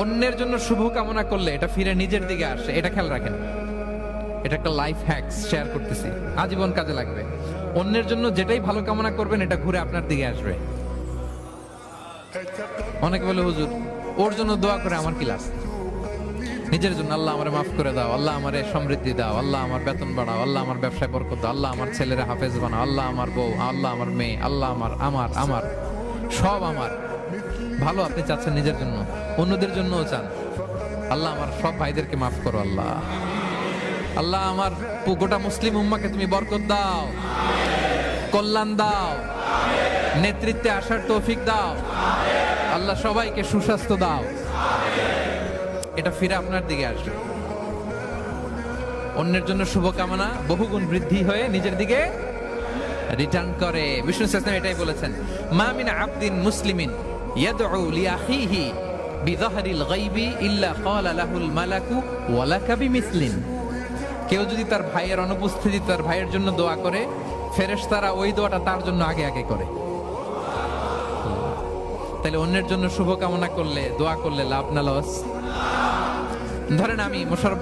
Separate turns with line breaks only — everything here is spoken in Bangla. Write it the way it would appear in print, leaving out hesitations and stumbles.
অন্যের জন্য শুভ কামনা করলে এটা ফিরে নিজের দিকে আসে, এটা খেয়াল রাখেন। এটা একটা লাইফ হ্যাকস শেয়ার করতেছি, আজীবন কাজে লাগবে। অন্যের জন্য যেটাই ভালো কামনা করবেন এটা ঘুরে আপনার দিকে আসবে। অনেকে বলে হুজুর ওর জন্য দোয়া করে আমার কি লাভ? নিজের জন্য আল্লাহ আমারে মাফ করে দাও, আল্লাহ আমারে সমৃদ্ধি দাও, আল্লাহ আমার বেতন বাড়াও, আল্লাহ আমার ব্যবসায় বরকত দাও, আল্লাহ আমার ছেলেরা হাফেজ বানাও, আল্লাহ আমার বউ, আল্লাহ আমার মেয়ে, আল্লাহ আমার আমার আমার সব আমার ভালো আপনি চাচ্ছেন নিজের জন্য, অন্যদের জন্যও চান। আল্লাহ আমার সব ভাইদেরকে মাফ করো, আল্লাহ আল্লাহ আমার গোটা মুসলিম উম্মাকে তুমি বরকত দাও, কল্যাণ দাও, নেতৃত্বে আসার তৌফিক দাও, আল্লাহ সবাইকে সুস্বাস্থ্য দাও। এটা ফিরে আপনার দিকে আসবে। অন্যের জন্য শুভকামনা বহুগুণ বৃদ্ধি হয়ে নিজের দিকে রিটার্ন করে। বিষ্ণু সাল্লাল্লাহু এটাই বলেছেন, মা মিন আবদিন মুসলিমিন ইয়াদউ লিআখিহি বিযাহরিল গায়বি ইল্লা ক্বালা লাহুল মালাকু ওয়া লাকা বিমিসলিন। কেউ যদি তার ভাইয়ের অনুপস্থিতি তার ভাইয়ের জন্য দোয়া করে, ফেরেশতারা ওই দোয়াটা তার জন্য আগে আগে করে। তাহলে অন্যের জন্য শুভকামনা করলে, দোয়া করলে লাভ না লস? ধরেন আমি মোশাররফ